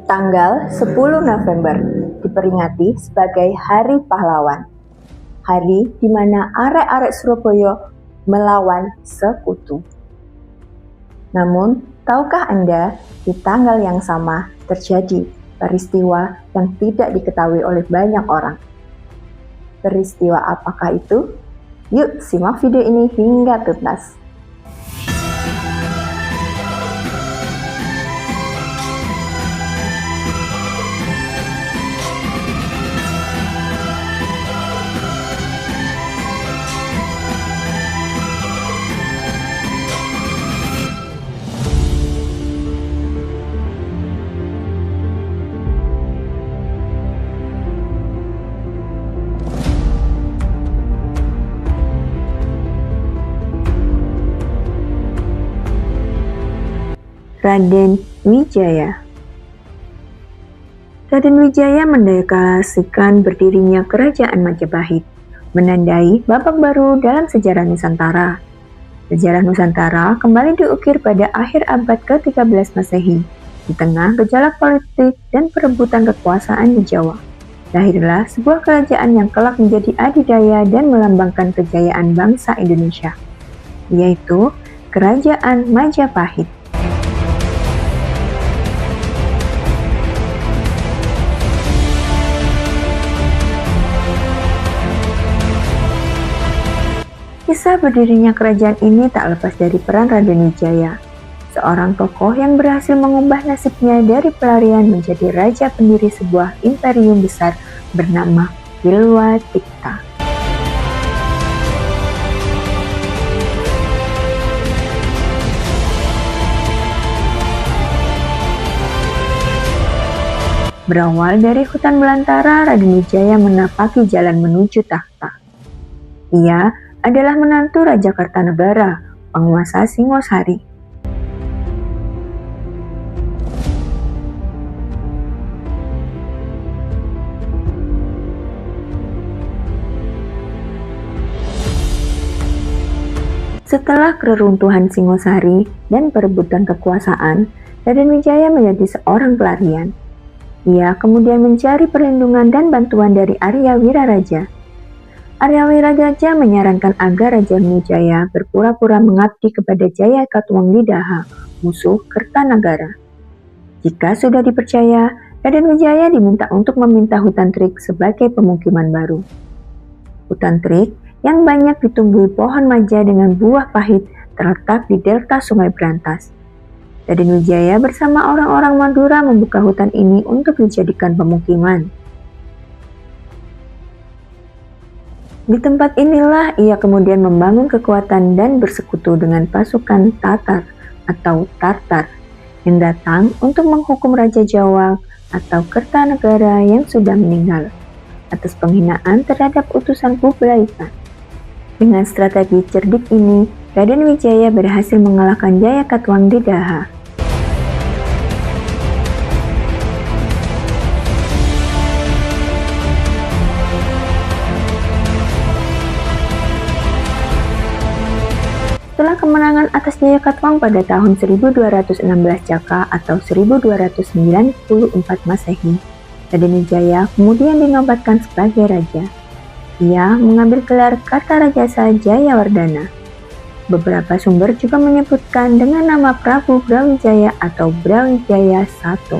Tanggal 10 November diperingati sebagai Hari Pahlawan. Hari di mana arek-arek Surabaya melawan sekutu. Namun, tahukah Anda di tanggal yang sama terjadi peristiwa yang tidak diketahui oleh banyak orang? Peristiwa apakah itu? Yuk simak video ini hingga tuntas. Raden Wijaya. Raden Wijaya mendeklarasikan berdirinya Kerajaan Majapahit, menandai babak baru dalam sejarah Nusantara. Sejarah Nusantara kembali diukir pada akhir abad ke-13 Masehi, di tengah gejolak politik dan perebutan kekuasaan di Jawa. Lahirlah sebuah kerajaan yang kelak menjadi adidaya dan melambangkan kejayaan bangsa Indonesia, yaitu Kerajaan Majapahit. Kisah berdirinya kerajaan ini tak lepas dari peran Raden Wijaya, seorang tokoh yang berhasil mengubah nasibnya dari pelarian menjadi raja pendiri sebuah imperium besar bernama Wilwatikta. Berawal dari hutan belantara, Raden Wijaya menapaki jalan menuju takhta. Ia adalah menantu Raja Kartanegara, penguasa Singosari. Setelah keruntuhan Singosari dan perebutan kekuasaan, Raden Wijaya menjadi seorang pelarian. Ia kemudian mencari perlindungan dan bantuan dari Arya Wiraraja. Arya Wiraraja menyarankan agar Raja Wijaya berpura-pura mengabdi kepada Jaya Katwangdidaha, musuh Kertanagara. Jika sudah dipercaya, Raden Wijaya diminta untuk meminta hutan terik sebagai pemukiman baru. Hutan terik yang banyak ditumbuhi pohon maja dengan buah pahit terletak di delta Sungai Brantas. Raden Wijaya bersama orang-orang Madura membuka hutan ini untuk dijadikan pemukiman. Di tempat inilah ia kemudian membangun kekuatan dan bersekutu dengan pasukan Tatar atau Tartar yang datang untuk menghukum Raja Jawa atau Kertanegara yang sudah meninggal atas penghinaan terhadap utusan Kublai Khan. Dengan strategi cerdik ini, Raden Wijaya berhasil mengalahkan Jaya Katwangdidaha. Setelah kemenangan atas Jaya Katwang pada tahun 1216 Jaka atau 1294 Masehi, Raden Wijaya kemudian dinobatkan sebagai raja. Ia mengambil gelar Kartarajasa Jayawardhana. Beberapa sumber juga menyebutkan dengan nama Prabu Brawijaya atau Brawijaya I.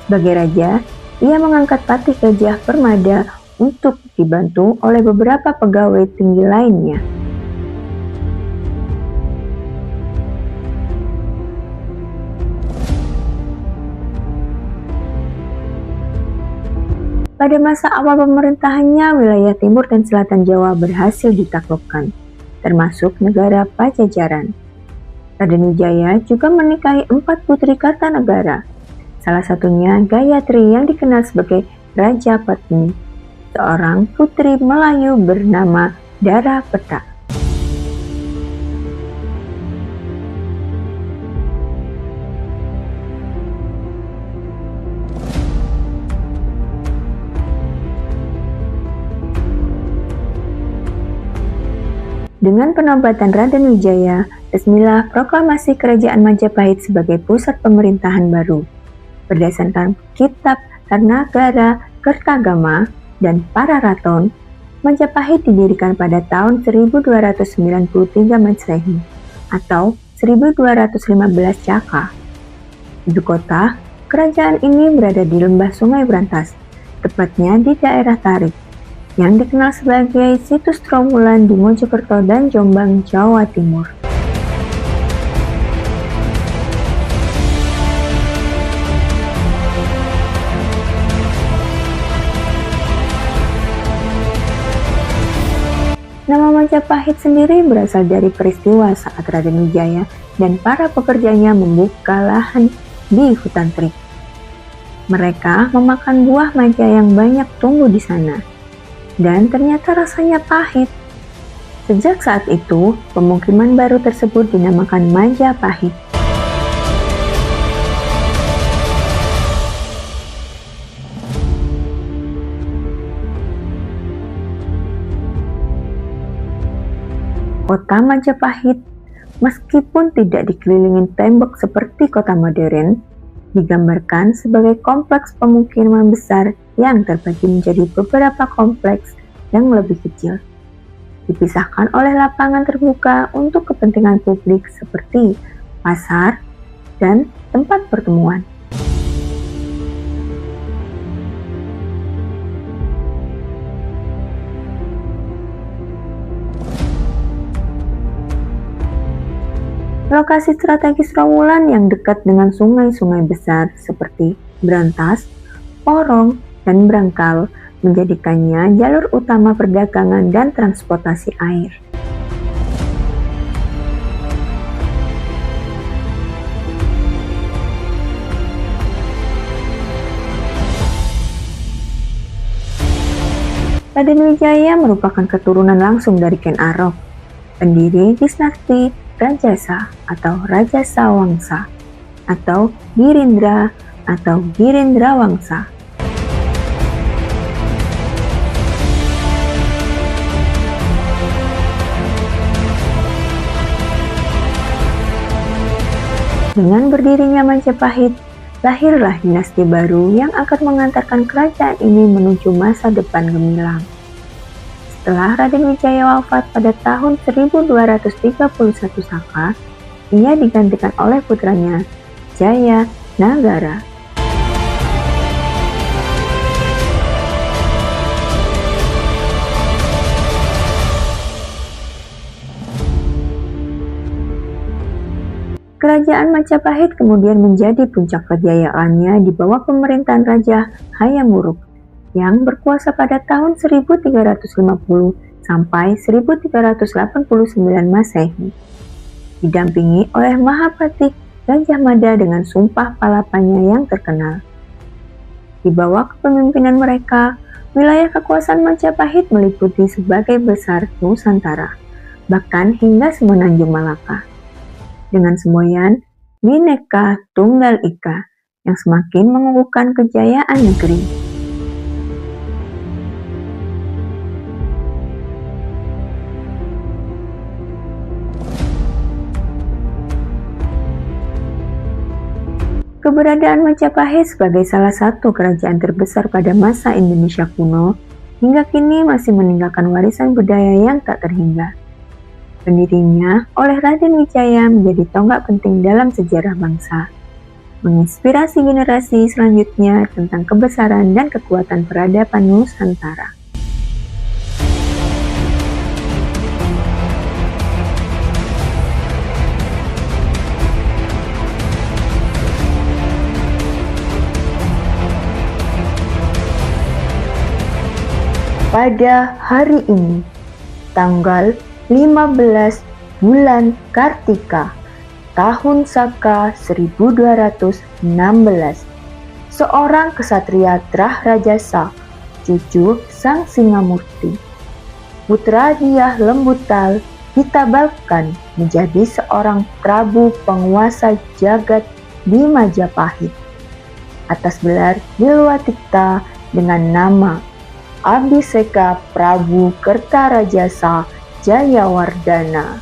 Sebagai raja, ia mengangkat Patih Gajah Permada untuk dibantu oleh beberapa pegawai tinggi lainnya. Pada masa awal pemerintahannya, wilayah timur dan selatan Jawa berhasil ditaklukkan, termasuk negara Pajajaran. Raden Wijaya juga menikahi 4 putri Kartanegara, salah satunya Gayatri yang dikenal sebagai Raja Patni, seorang putri Melayu bernama Dara Peta. Dengan penobatan Raden Wijaya, resmilah proklamasi Kerajaan Majapahit sebagai pusat pemerintahan baru. Berdasarkan kitab Karnagara Kertagama dan Pararaton, Majapahit didirikan pada tahun 1293 Masehi atau 1215 Caka. Ibu kota kerajaan ini berada di lembah Sungai Brantas, tepatnya di daerah Tarik, yang dikenal sebagai situs Trawulan di Mojokerto dan Jombang, Jawa Timur. Nama Majapahit sendiri berasal dari peristiwa saat Raden Wijaya dan para pekerjanya membuka lahan di hutan terik. Mereka memakan buah maja yang banyak tumbuh di sana, dan ternyata rasanya pahit. Sejak saat itu, pemukiman baru tersebut dinamakan Majapahit. Kota Majapahit, meskipun tidak dikelilingi tembok seperti kota modern, digambarkan sebagai kompleks pemukiman besar yang terbagi menjadi beberapa kompleks yang lebih kecil, dipisahkan oleh lapangan terbuka untuk kepentingan publik seperti pasar dan tempat pertemuan. Lokasi strategis Trawulan yang dekat dengan sungai-sungai besar seperti Brantas, Porong, dan Brangkal menjadikannya jalur utama perdagangan dan transportasi air. Raden Wijaya merupakan keturunan langsung dari Ken Arok, pendiri dinasti Rajasa atau Rajasa Wangsa atau Girindra atau Girindra Wangsa. Dengan berdirinya Majapahit, lahirlah dinasti baru yang akan mengantarkan kerajaan ini menuju masa depan gemilang. Setelah Raden Wijaya wafat pada tahun 1231 Saka, ia digantikan oleh putranya, Jaya Nagara. Kerajaan Majapahit kemudian menjadi puncak kejayaannya di bawah pemerintahan Raja Hayam Wuruk yang berkuasa pada tahun 1350 sampai 1389 Masehi, didampingi oleh Mahapati Gajah Mada dengan sumpah palapanya yang terkenal. Di bawah kepemimpinan mereka, wilayah kekuasaan Majapahit meliputi sebagai besar Nusantara, bahkan hingga Semenanjung Malaka, dengan semboyan Bhinneka Tunggal Ika yang semakin mengukuhkan kejayaan negeri. Keberadaan Majapahit sebagai salah satu kerajaan terbesar pada masa Indonesia kuno hingga kini masih meninggalkan warisan budaya yang tak terhingga. Pendirinya oleh Raden Wijaya menjadi tonggak penting dalam sejarah bangsa, menginspirasi generasi selanjutnya tentang kebesaran dan kekuatan peradaban Nusantara. Pada hari ini, tanggal 15 bulan Kartika, tahun Saka 1216, seorang kesatria Trah Rajasa, cucu Sang Singamurti, putra Dyah Lembutal, ditabalkan menjadi seorang Prabu penguasa jagat di Majapahit atas gelar Bilwatikta dengan nama Abhiseka Prabu Kertarajasa Jayawardhana.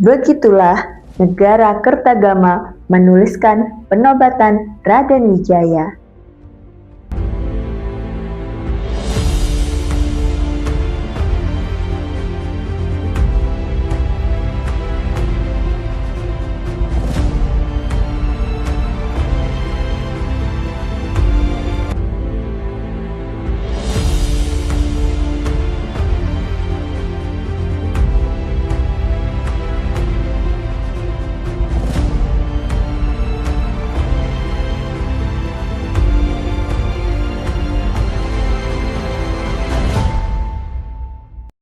Begitulah negara Kertagama menuliskan penobatan Raden Wijaya.